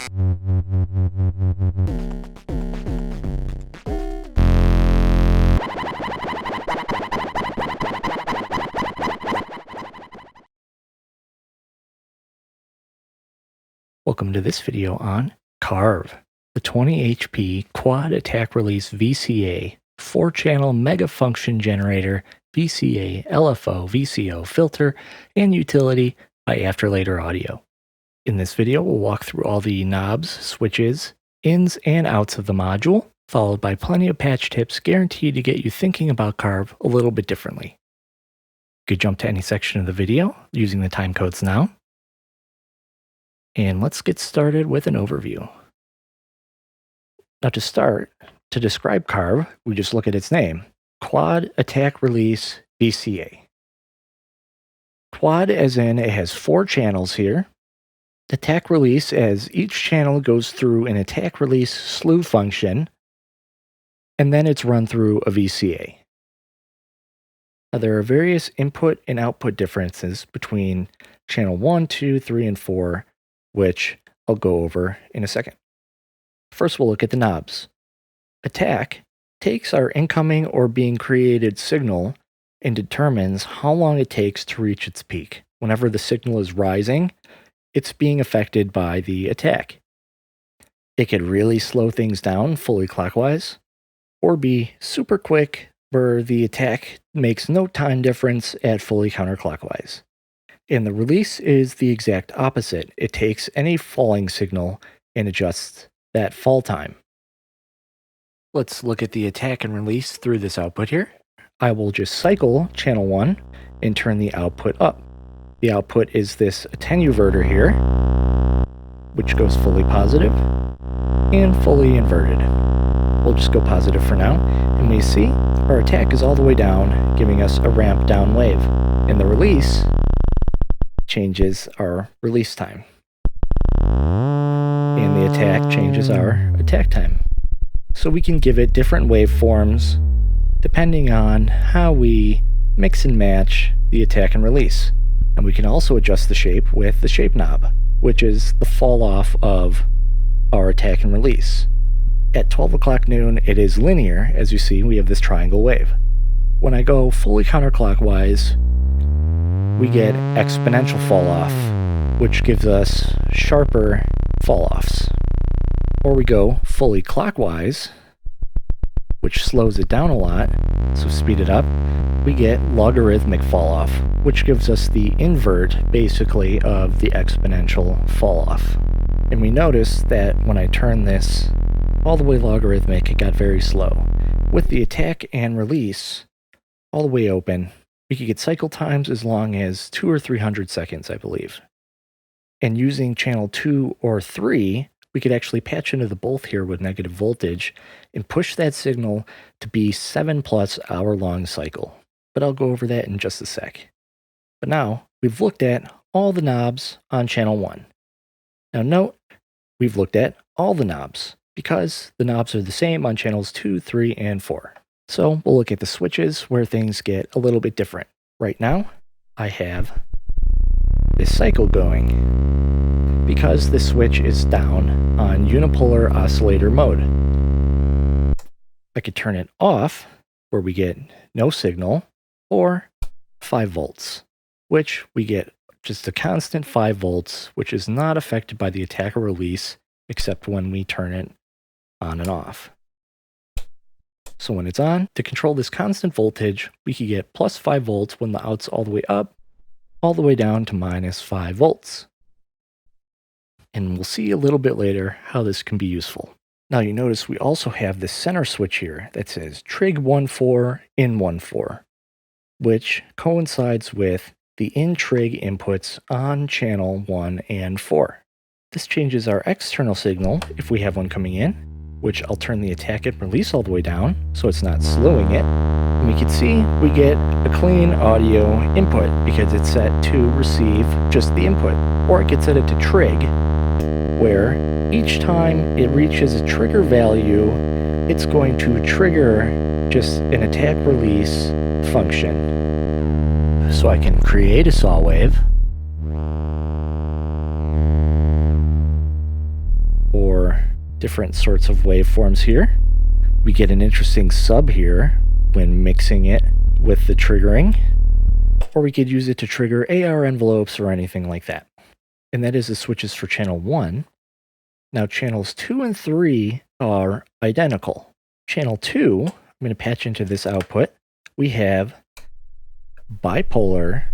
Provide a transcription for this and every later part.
Welcome to this video on QARV, the 20 HP Quad Attack Release VCA 4-channel mega function generator VCA LFO VCO filter and utility by Afterlater Audio. In this video, we'll walk through all the knobs, switches, ins and outs of the module, followed by plenty of patch tips guaranteed to get you thinking about QARV a little bit differently. You could jump to any section of the video using the time codes now. And let's get started with an overview. Now to start, to describe QARV, we just look at its name, Quad Attack Release VCA. Quad as in it has 4 channels here. Attack release as each channel goes through an attack release slew function, and then it's run through a VCA. Now there are various input and output differences between channel 1, 2, 3, and 4, which I'll go over in a second. First, we'll look at the knobs. Attack takes our incoming or being created signal and determines how long it takes to reach its peak. Whenever the signal is rising, it's being affected by the attack. It could really slow things down fully clockwise, or be super quick where the attack makes no time difference at fully counterclockwise. And the release is the exact opposite. It takes any falling signal and adjusts that fall time. Let's look at the attack and release through this output here. I will just cycle channel 1 and turn the output up. The output is this attenuator here, which goes fully positive and fully inverted. We'll just go positive for now, and we see our attack is all the way down, giving us a ramp down wave. And the release changes our release time. And the attack changes our attack time. So we can give it different waveforms depending on how we mix and match the attack and release. And we can also adjust the shape with the shape knob, which is the fall off of our attack and release. At 12 o'clock noon, it is linear. As you see, we have this triangle wave. When I go fully counterclockwise, we get exponential fall off, which gives us sharper fall offs. Or we go fully clockwise, which slows it down a lot, so speed it up, we get logarithmic fall off, which gives us the invert, basically, of the exponential fall off. And we notice that when I turn this all the way logarithmic, it got very slow. With the attack and release all the way open, we could get cycle times as long as 200 or 300 seconds, I believe. And using channel 2 or 3, we could actually patch into the both here with negative voltage and push that signal to be 7+ hour-long cycle. But I'll go over that in just a sec. But now, we've looked at all the knobs on channel 1. Now note, we've looked at all the knobs, because the knobs are the same on channels 2, 3, and 4. So we'll look at the switches where things get a little bit different. Right now, I have this cycle going because the switch is down on unipolar oscillator mode. I could turn it off where we get no signal, or 5 volts, which we get just a constant 5 volts, which is not affected by the attack or release except when we turn it on and off. So when it's on, to control this constant voltage, we could get plus 5 volts when the out's all the way up, all the way down to minus 5 volts. And we'll see a little bit later how this can be useful. Now you notice we also have this center switch here that says trig 1-4 in 1-4, which coincides with the in trig inputs on channel 1 and 4. This changes our external signal if we have one coming in, which I'll turn the attack and release all the way down so it's not slowing it. And we can see we get a clean audio input because it's set to receive just the input. Or it gets set it to trig, where each time it reaches a trigger value, it's going to trigger just an attack release function. So I can create a saw wave, different sorts of waveforms here. We get an interesting sub here when mixing it with the triggering, or we could use it to trigger AR envelopes or anything like that. And that is the switches for channel 1. Now channels 2 and 3 are identical. Channel 2, I'm going to patch into this output. We have bipolar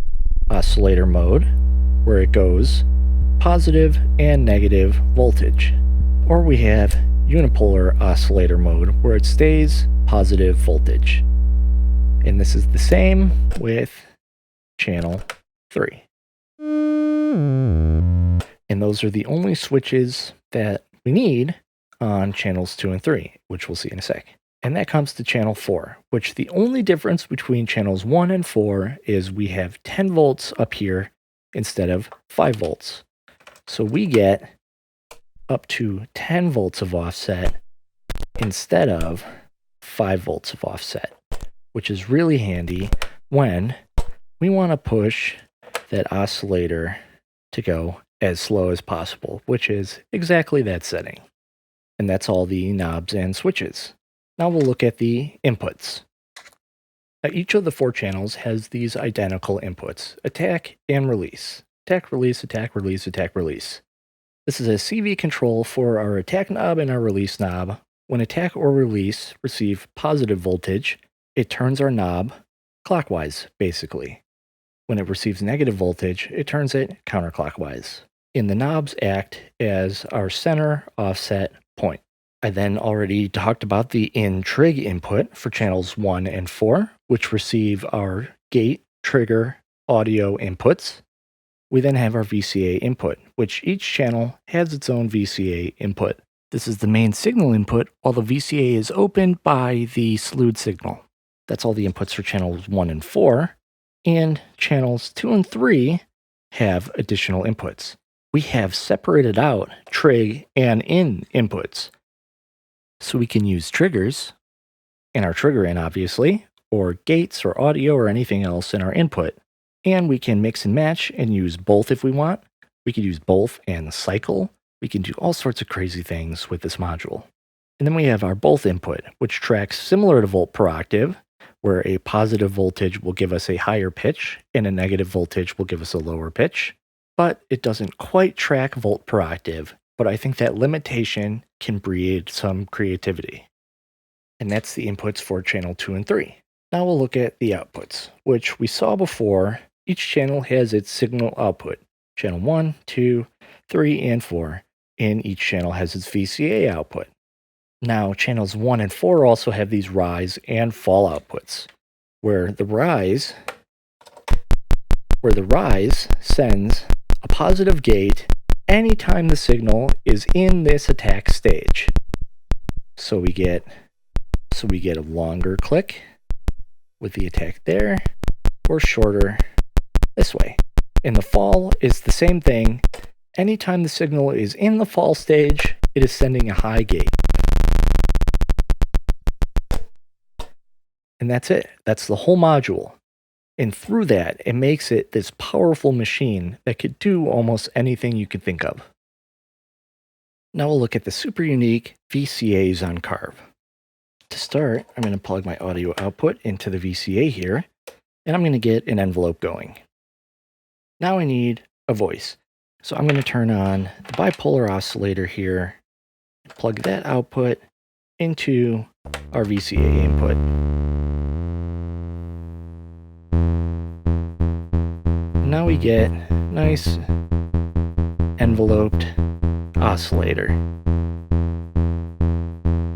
oscillator mode, where it goes positive and negative voltage. Or we have unipolar oscillator mode, where it stays positive voltage. And this is the same with channel 3. And those are the only switches that we need on channels 2 and 3, which we'll see in a sec. And that comes to channel 4, which the only difference between channels 1 and 4 is we have 10 volts up here instead of 5 volts. So we get up to 10 volts of offset instead of 5 volts of offset, which is really handy when we want to push that oscillator to go as slow as possible, which is exactly that setting. And that's all the knobs and switches. Now we'll look at the inputs. Now each of the 4 channels has these identical inputs: attack and release. Attack, release, attack, release, attack, release. This is a CV control for our attack knob and our release knob. When attack or release receive positive voltage, it turns our knob clockwise, basically. When it receives negative voltage, it turns it counterclockwise. And the knobs act as our center offset point. I then already talked about the in-trig input for channels 1 and 4, which receive our gate, trigger, audio inputs. We then have our VCA input, which each channel has its own VCA input. This is the main signal input, while the VCA is opened by the slewed signal. That's all the inputs for channels 1 and 4, and channels 2 and 3 have additional inputs. We have separated out trig and in inputs. So we can use triggers in our trigger in, obviously, or gates or audio or anything else in our input. And we can mix and match and use both if we want. We could use both and cycle. We can do all sorts of crazy things with this module. And then we have our both input, which tracks similar to volt per octave, where a positive voltage will give us a higher pitch and a negative voltage will give us a lower pitch. But it doesn't quite track volt per octave. But I think that limitation can breed some creativity. And that's the inputs for channel 2 and 3. Now we'll look at the outputs, which we saw before. Each channel has its signal output. Channel 1, 2, 3, and 4. And each channel has its VCA output. Now channels 1 and 4 also have these rise and fall outputs, where the rise sends a positive gate anytime the signal is in this attack stage. So we get a longer click with the attack there, or shorter this way. And the fall is the same thing. Anytime the signal is in the fall stage, it is sending a high gate. And that's it. That's the whole module. And through that, it makes it this powerful machine that could do almost anything you could think of. Now we'll look at the super unique VCAs on QARV. To start, I'm going to plug my audio output into the VCA here, and I'm going to get an envelope going. Now I need a voice. So I'm going to turn on the bipolar oscillator here, plug that output into our VCA input. Now we get nice enveloped oscillator.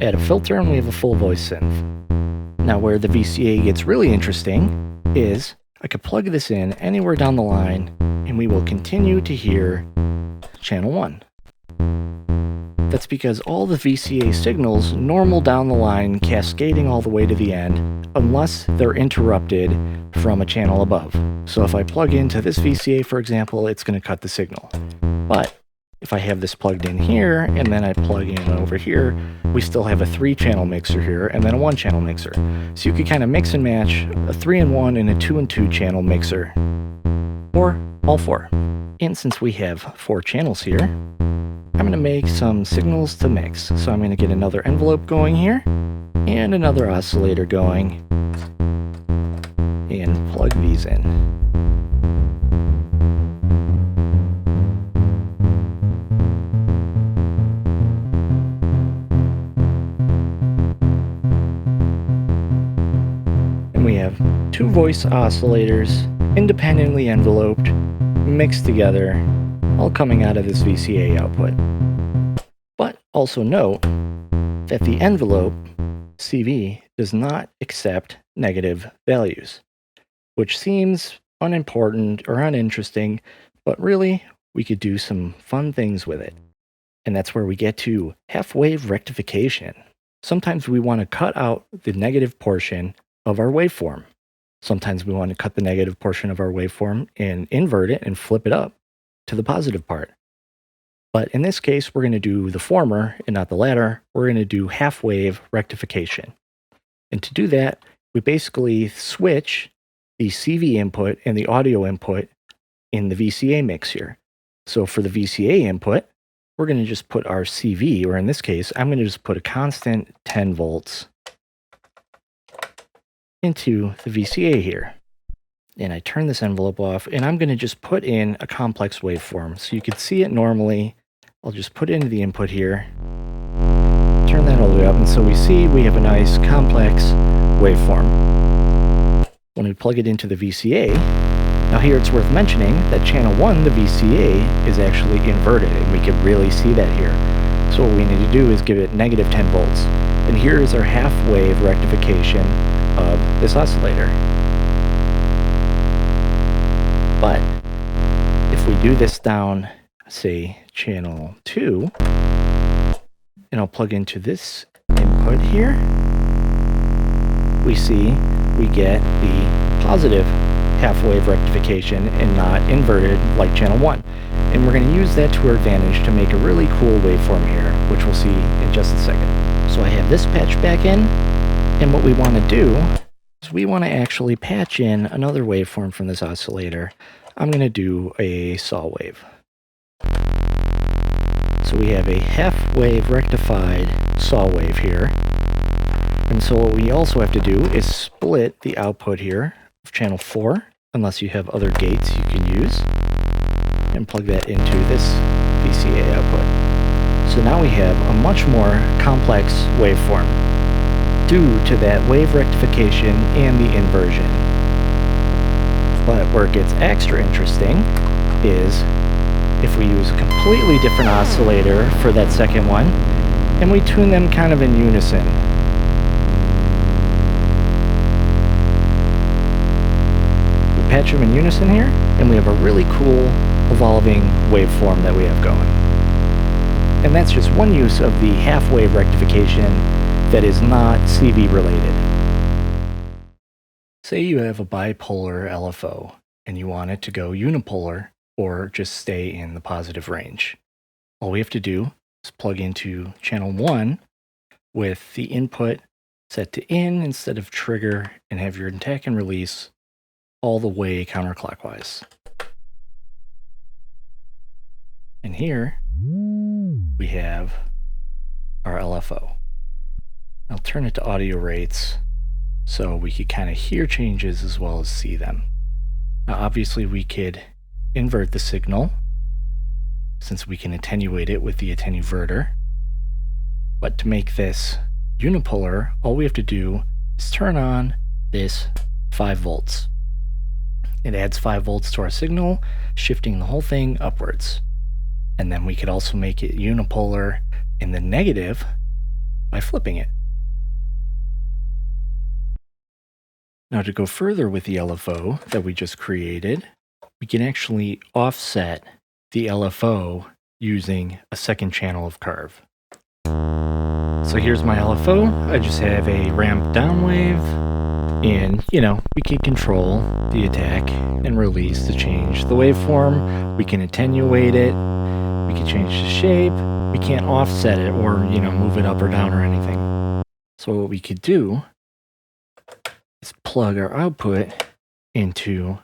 Add a filter and we have a full voice synth. Now where the VCA gets really interesting is I could plug this in anywhere down the line and we will continue to hear channel 1. That's because all the VCA signals normal down the line, cascading all the way to the end, unless they're interrupted from a channel above. So if I plug into this VCA, for example, it's going to cut the signal. But if I have this plugged in here, and then I plug in over here, we still have a 3-channel mixer here, and then a 1-channel mixer. So you could kind of mix and match a 3-in-1 and a 2-in-2 channel mixer, or all 4. And since we have 4 channels here, I'm going to make some signals to mix. So I'm going to get another envelope going here, and another oscillator going, and plug these in. And we have 2 voice oscillators, independently enveloped, mixed together, all coming out of this VCA output. But also note that the envelope, CV, does not accept negative values, which seems unimportant or uninteresting, but really, we could do some fun things with it. And that's where we get to half-wave rectification. Sometimes we want to cut out the negative portion of our waveform. Sometimes we want to cut the negative portion of our waveform and invert it and flip it up to the positive part. But in this case, we're going to do the former and not the latter. We're going to do half-wave rectification. And to do that, we basically switch the CV input and the audio input in the VCA mix here. So for the VCA input, we're going to just put our CV, or in this case, I'm going to just put a constant 10 volts into the VCA here. And I turn this envelope off, and I'm going to just put in a complex waveform. So you can see it normally. I'll just put into the input here, turn that all the way up, and so we see we have a nice complex waveform. When we plug it into the VCA, now here it's worth mentioning that channel 1, the VCA, is actually inverted, and we can really see that here. So what we need to do is give it negative 10 volts. And here is our half-wave rectification of this oscillator. But if we do this down, say, channel 2, and I'll plug into this input here, we see we get the positive half-wave rectification and not inverted like channel 1. And we're going to use that to our advantage to make a really cool waveform here, which we'll see in just a second. So I have this patch back in, and what we want to do is we want to actually patch in another waveform from this oscillator. I'm going to do a saw wave. So we have a half-wave rectified saw wave here. And so what we also have to do is split the output here of channel 4, unless you have other gates you can use, and plug that into this VCA output. So now we have a much more complex waveform due to that wave rectification and the inversion. But where it gets extra interesting is if we use a completely different oscillator for that second one, and we tune them kind of in unison. We patch them in unison here, and we have a really cool evolving waveform that we have going. And that's just one use of the half-wave rectification that is not CV related. Say you have a bipolar LFO, and you want it to go unipolar, or just stay in the positive range. All we have to do is plug into channel 1 with the input set to in instead of trigger, and have your attack and release all the way counterclockwise. And here we have our LFO. I'll turn it to audio rates so we could kind of hear changes as well as see them. Now obviously we could invert the signal since we can attenuate it with the attenuator. But to make this unipolar, all we have to do is turn on this 5 volts. It adds 5 volts to our signal, shifting the whole thing upwards. And then we could also make it unipolar in the negative by flipping it. Now to go further with the LFO that we just created, we can actually offset the LFO using a second channel of QARV. So here's my LFO. I just have a ramp down wave, and we can control the attack and release to change the waveform. We can attenuate it. We can change the shape. We can't offset it or move it up or down or anything. So what we could do is plug our output into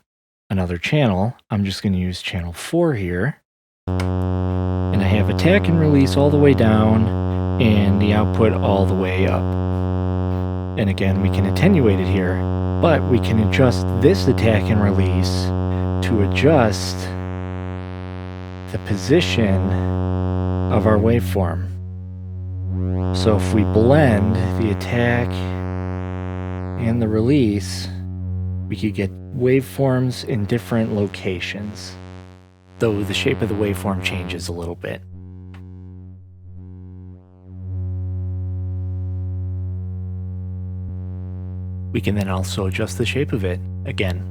another channel, I'm just going to use channel 4 here. And I have attack and release all the way down and the output all the way up. And again, we can attenuate it here, but we can adjust this attack and release to adjust the position of our waveform. So if we blend the attack and the release, we could get waveforms in different locations, though the shape of the waveform changes a little bit. We can then also adjust the shape of it again.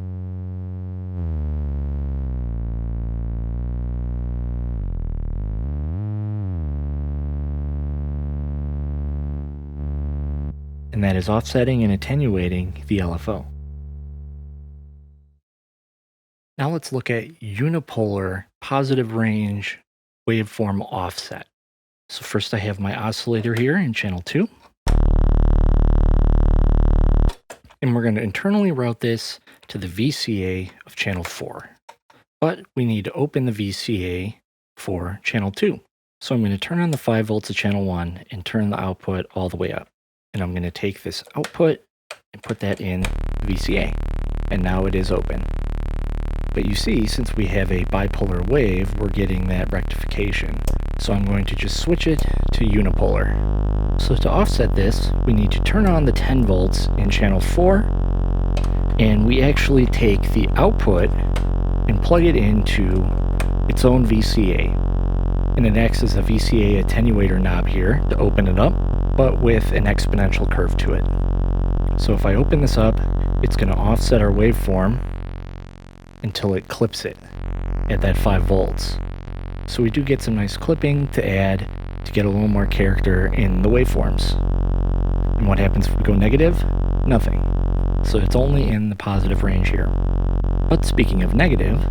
And that is offsetting and attenuating the LFO. Now let's look at unipolar positive range waveform offset. So first I have my oscillator here in channel 2. And we're going to internally route this to the VCA of channel 4. But we need to open the VCA for channel 2. So I'm going to turn on the 5 volts of channel 1 and turn the output all the way up. And I'm going to take this output and put that in VCA. And now it is open. But you see, since we have a bipolar wave, we're getting that rectification. So I'm going to just switch it to unipolar. So to offset this, we need to turn on the 10 volts in channel 4. And we actually take the output and plug it into its own VCA. And it acts as a VCA attenuator knob here to open it up, but with an exponential curve to it. So if I open this up, it's going to offset our waveform until it clips it at that 5 volts. So we do get some nice clipping to add to get a little more character in the waveforms. And what happens if we go negative? Nothing. So it's only in the positive range here. But speaking of negative,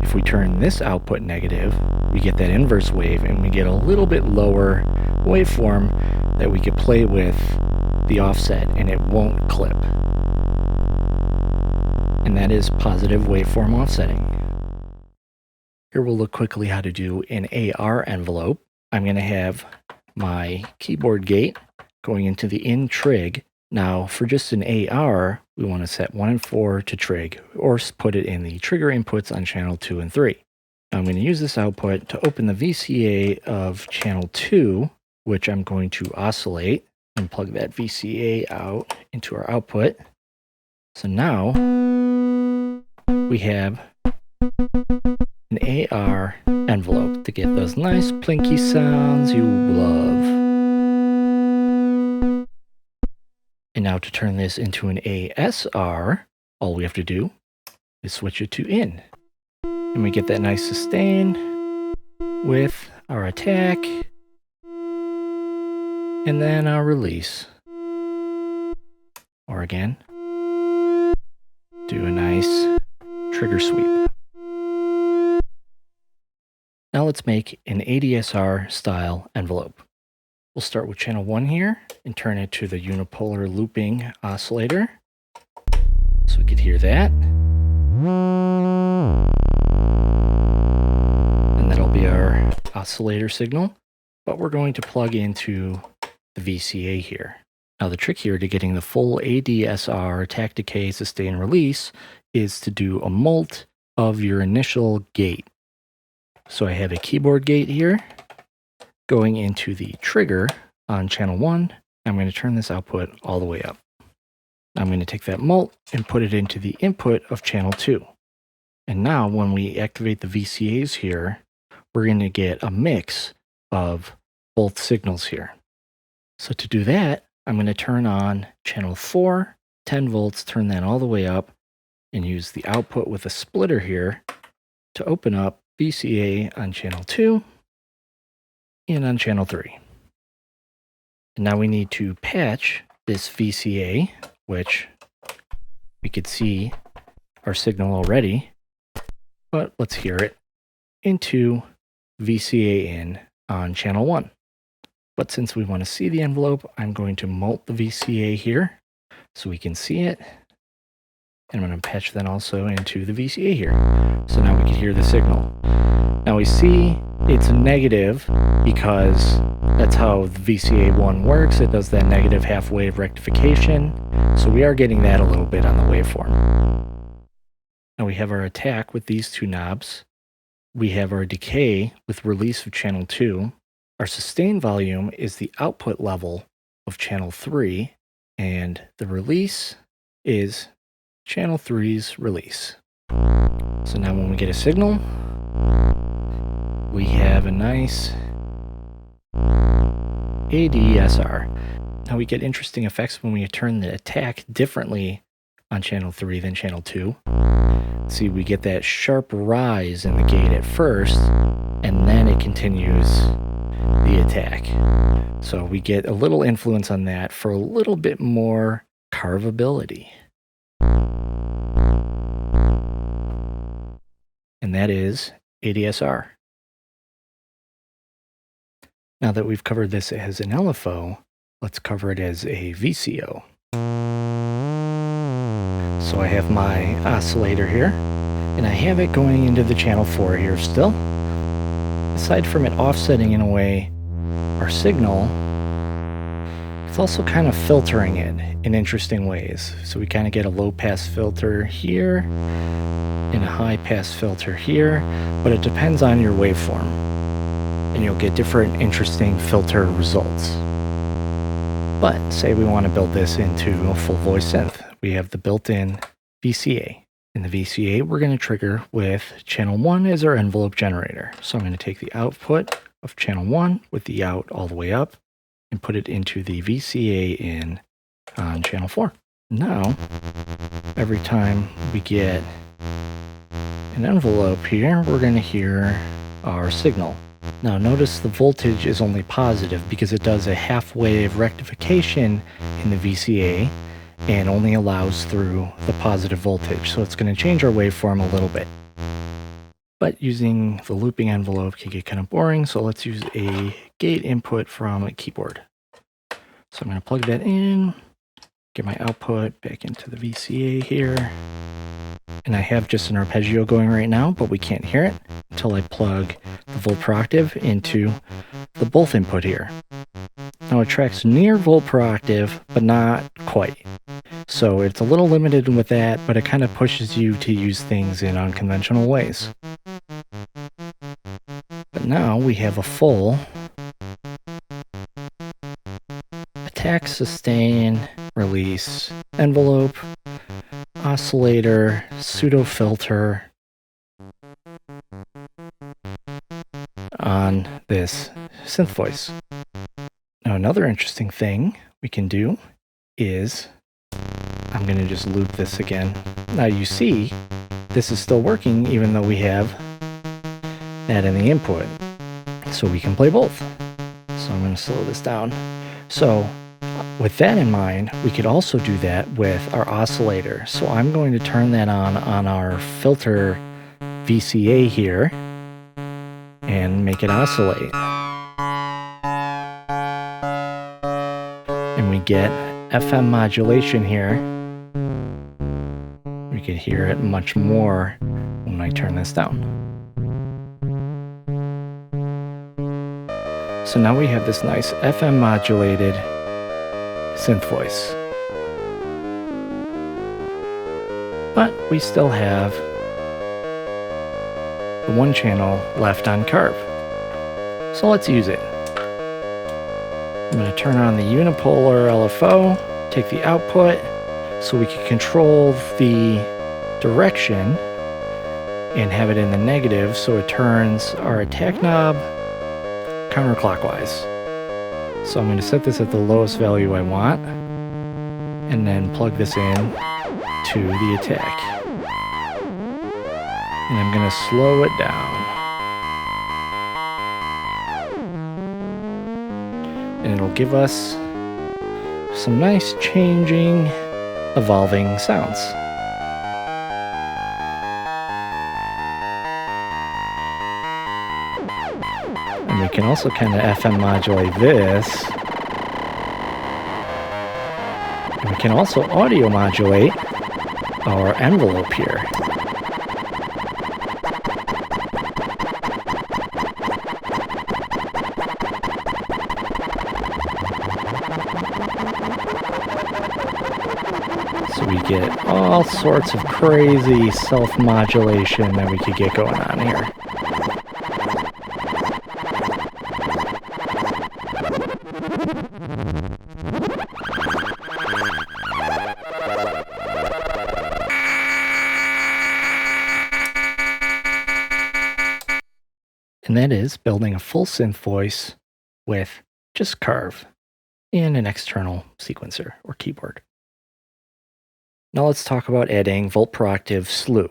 if we turn this output negative, we get that inverse wave and we get a little bit lower waveform that we could play with the offset and it won't clip. And that is positive waveform offsetting. Here we'll look quickly how to do an AR envelope. I'm going to have my keyboard gate going into the in trig. Now for just an AR, we want to set 1 and 4 to trig, or put it in the trigger inputs on channel 2 and 3. Now I'm going to use this output to open the VCA of channel 2, which I'm going to oscillate and plug that VCA out into our output. So now we have an AR envelope to get those nice plinky sounds you love. And now to turn this into an ASR, all we have to do is switch it to in. And we get that nice sustain with our attack and then our release. Or again, do a nice trigger sweep. Now let's make an ADSR style envelope. We'll start with channel 1 here and turn it to the unipolar looping oscillator. So we could hear that. And that'll be our oscillator signal. But we're going to plug into the VCA here. Now the trick here to getting the full ADSR attack, decay, sustain, release is to do a mult of your initial gate. So I have a keyboard gate here going into the trigger on channel 1. I'm going to turn this output all the way up. I'm going to take that mult and put it into the input of channel 2. And now when we activate the VCAs here, we're going to get a mix of both signals here. So to do that, I'm going to turn on channel 4, 10 volts, turn that all the way up, and use the output with a splitter here to open up VCA on channel 2 and on channel 3. And now we need to patch this VCA, which we could see our signal already, but let's hear it, into VCA in on channel 1. But since we want to see the envelope, I'm going to mult the VCA here so we can see it. And I'm going to patch that also into the VCA here. So now we can hear the signal. Now we see it's negative because that's how the VCA1 works. It does that negative half wave rectification. So we are getting that a little bit on the waveform. Now we have our attack with these two knobs. We have our decay with release of channel 2. Our sustain volume is the output level of channel 3. And the release is channel 3's release. So now when we get a signal, we have a nice ADSR. Now we get interesting effects when we turn the attack differently on channel 3 than channel 2. See, we get that sharp rise in the gate at first, and then it continues the attack. So we get a little influence on that for a little bit more carvability. And that is ADSR. Now that we've covered this as an LFO, let's cover it as a VCO. So I have my oscillator here, and I have it going into the channel 4 here still. Aside from it offsetting in a way our signal, it's also kind of filtering it in interesting ways. So we kind of get a low pass filter here and a high pass filter here, but it depends on your waveform, and you'll get different interesting filter results. But say we want to build this into a full voice synth. We have the built-in VCA. In the VCA, we're going to trigger with channel 1 as our envelope generator. So I'm going to take the output of channel 1 with the out all the way up and put it into the VCA in on channel 4. Now, every time we get an envelope here, we're going to hear our signal. Now notice the voltage is only positive because it does a half wave rectification in the VCA and only allows through the positive voltage. So it's going to change our waveform a little bit. But using the looping envelope can get kind of boring, so let's use a gate input from a keyboard. So I'm going to plug that in, get my output back into the VCA here. And I have just an arpeggio going right now, but we can't hear it until I plug the volt per octave into the both input here. Now it tracks near volt per octave, but not quite. So it's a little limited with that, but it kind of pushes you to use things in unconventional ways. But now we have a full attack, sustain, release, envelope, oscillator, pseudo filter on this synth voice. Now another interesting thing we can do is, I'm going to just loop this again. Now you see, this is still working even though we have that in the input. So we can play both. So I'm going to slow this down. So with that in mind, we could also do that with our oscillator. So I'm going to turn that on our filter VCA here and make it oscillate. And we get FM modulation here. We can hear it much more when I turn this down. So now we have this nice FM modulated synth voice. But we still have the one channel left on QARV. So let's use it. I'm going to turn on the Unipolar LFO, take the output so we can control the direction and have it in the negative so it turns our attack knob counterclockwise. So I'm going to set this at the lowest value I want and then plug this in to the attack. And I'm going to slow it down. And it'll give us some nice changing, evolving sounds. And we can also kind of FM modulate this. And we can also audio modulate our envelope here. So we get all sorts of crazy self-modulation that we could get going on here. And that is building a full synth voice with just QARV and an external sequencer or keyboard. Now let's talk about adding volt per octave slew.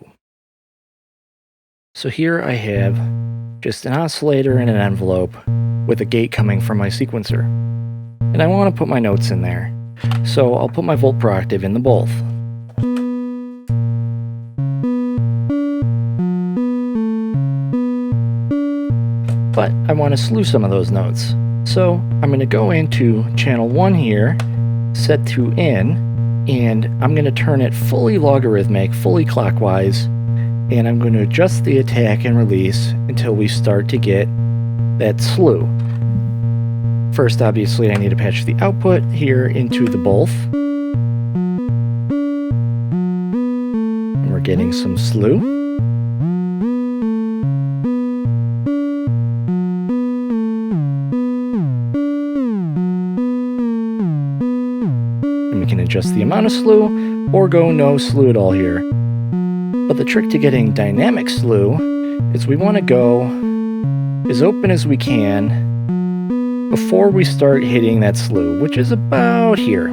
So here I have just an oscillator and an envelope with a gate coming from my sequencer. And I want to put my notes in there. So I'll put my volt per octave in the both. But I want to slew some of those notes. So I'm going to go into channel 1 here, set to in, and I'm going to turn it fully logarithmic, fully clockwise, and I'm going to adjust the attack and release until we start to get that slew. First, obviously, I need to patch the output here into the both. And we're getting some slew. We can adjust the amount of slew or go no slew at all here. But the trick to getting dynamic slew is we want to go as open as we can before we start hitting that slew, which is about here.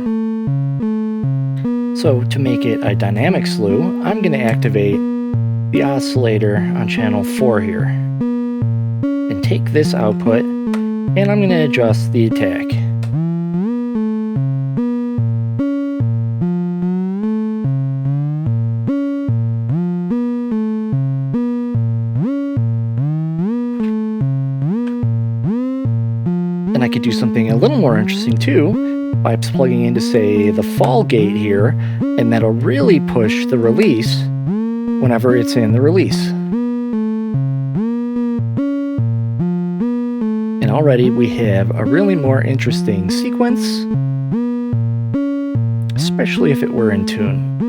So to make it a dynamic slew, I'm going to activate the oscillator on channel 4 here and take this output and I'm going to adjust the attack. And I could do something a little more interesting too by plugging into, say, the fall gate here, and that'll really push the release whenever it's in the release. And already we have a really more interesting sequence, especially if it were in tune.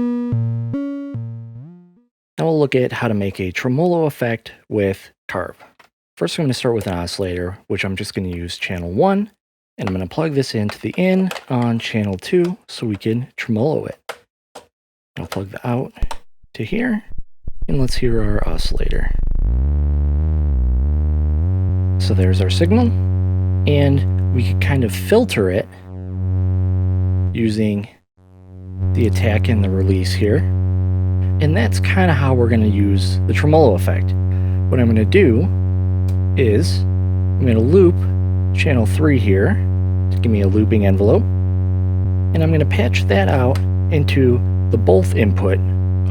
Now we'll look at how to make a tremolo effect with QARV. First, I'm going to start with an oscillator, which I'm just going to use channel 1, and I'm going to plug this into the in on channel 2 so we can tremolo it. I'll plug the out to here, and let's hear our oscillator. So there's our signal, and we can kind of filter it using the attack and the release here. And that's kind of how we're going to use the tremolo effect. What I'm going to do is I'm going to loop channel 3 here to give me a looping envelope, and I'm going to patch that out into the both input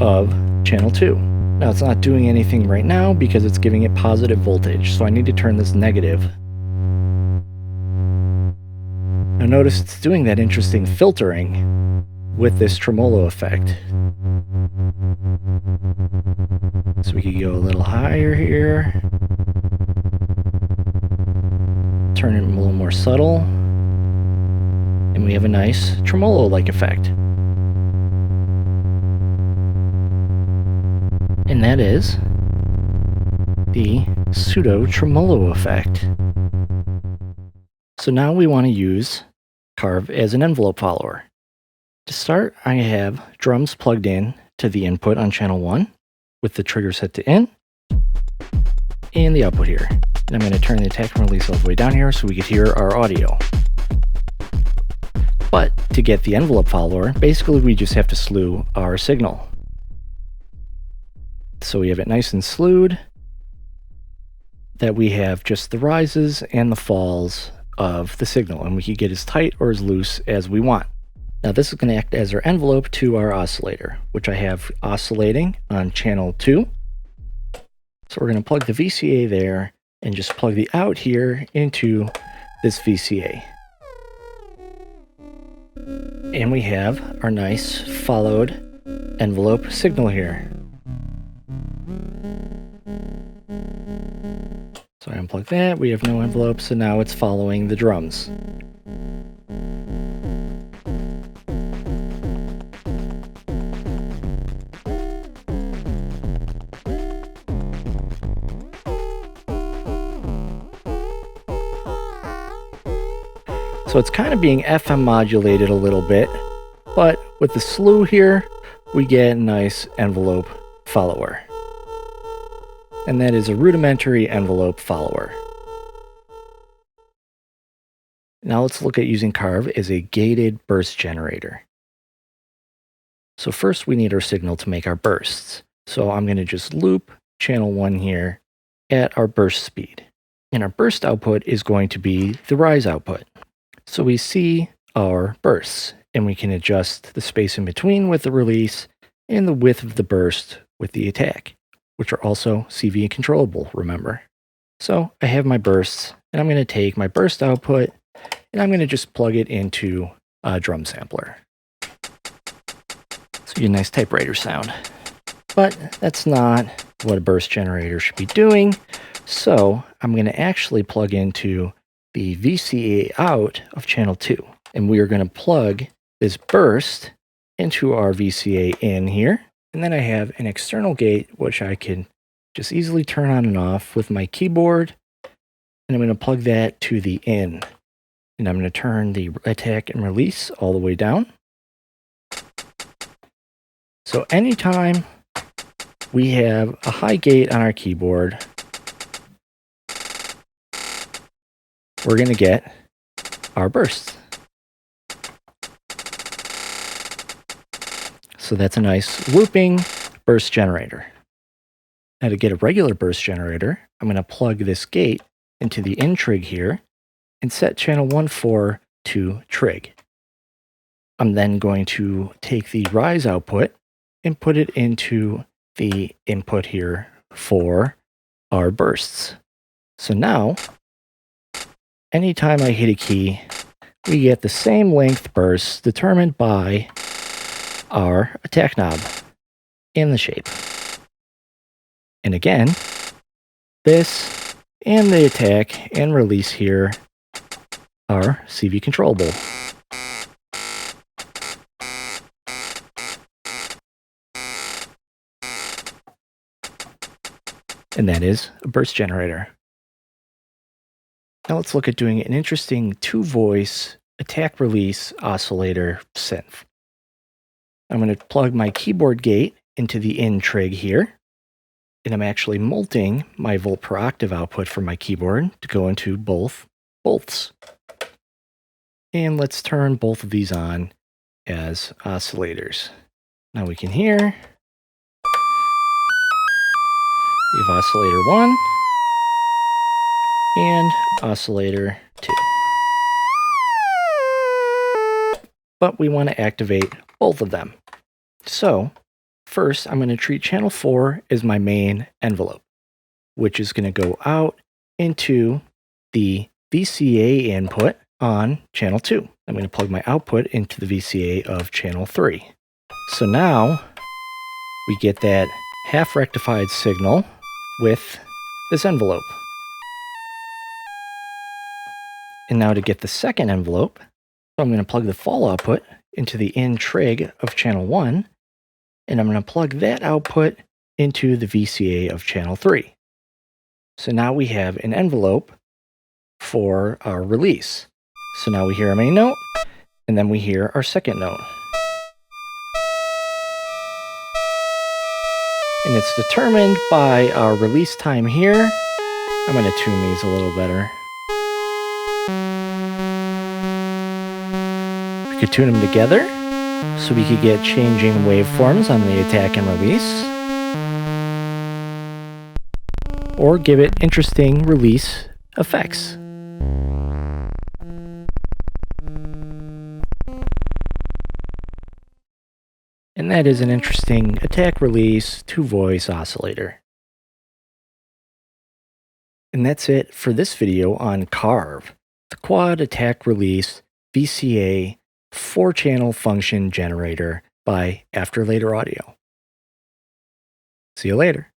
of channel 2. Now it's not doing anything right now because it's giving it positive voltage, so I need to turn this negative. Now notice it's doing that interesting filtering with this tremolo effect. So we could go a little higher here, turn it a little more subtle, and we have a nice tremolo-like effect. And that is the pseudo tremolo effect. So now we want to use QARV as an envelope follower. To start, I have drums plugged in to the input on channel 1 with the trigger set to in and the output here. And I'm going to turn the attack and release all the way down here so we could hear our audio. But to get the envelope follower, basically we just have to slew our signal. So we have it nice and slewed, that we have just the rises and the falls of the signal, and we can get as tight or as loose as we want. Now this is going to act as our envelope to our oscillator, which I have oscillating on channel 2. So we're going to plug the VCA there and just plug the out here into this VCA. And we have our nice followed envelope signal here. So I unplug that, we have no envelope, so now it's following the drums. So it's kind of being FM modulated a little bit, but with the Slew here, we get a nice envelope follower. And that is a rudimentary envelope follower. Now let's look at using QARV as a gated burst generator. So first we need our signal to make our bursts. So I'm going to just loop channel 1 here at our burst speed. And our burst output is going to be the rise output. So we see our bursts, and we can adjust the space in between with the release and the width of the burst with the attack, which are also CV controllable, remember. So I have my bursts, and I'm going to take my burst output, and I'm going to just plug it into a drum sampler. So you get a nice typewriter sound. But that's not what a burst generator should be doing, so I'm going to actually plug into the VCA out of channel 2. And we are going to plug this burst into our VCA in here. And then I have an external gate, which I can just easily turn on and off with my keyboard. And I'm going to plug that to the in. And I'm going to turn the attack and release all the way down. So anytime we have a high gate on our keyboard, we're going to get our bursts. So that's a nice looping burst generator. Now to get a regular burst generator, I'm going to plug this gate into the in trig here and set channel 1-4 to trig. I'm then going to take the rise output and put it into the input here for our bursts. So now, anytime I hit a key, we get the same length bursts determined by our attack knob and the shape. And again, this and the attack and release here are CV controllable. And that is a burst generator. Now let's look at doing an interesting 2-voice attack release oscillator synth. I'm going to plug my keyboard gate into the in trig here, and I'm actually multing my volt per octave output from my keyboard to go into both volts. And let's turn both of these on as oscillators. Now we can hear we have oscillator 1 and oscillator 2. But we want to activate both of them. So first I'm going to treat channel 4 as my main envelope, which is going to go out into the VCA input on channel 2. I'm going to plug my output into the VCA of channel 3. So now we get that half rectified signal with this envelope. And now to get the second envelope, I'm going to plug the fall output into the in trig of channel 1, and I'm going to plug that output into the VCA of channel 3. So now we have an envelope for our release. So now we hear our main note, and then we hear our second note. And it's determined by our release time here. I'm going to tune these a little better. We could tune them together so we could get changing waveforms on the attack and release, or give it interesting release effects. And that is an interesting attack release 2-voice oscillator. And that's it for this video on QARV, the Quad Attack Release VCA 4-channel function generator by After Later Audio. See you later.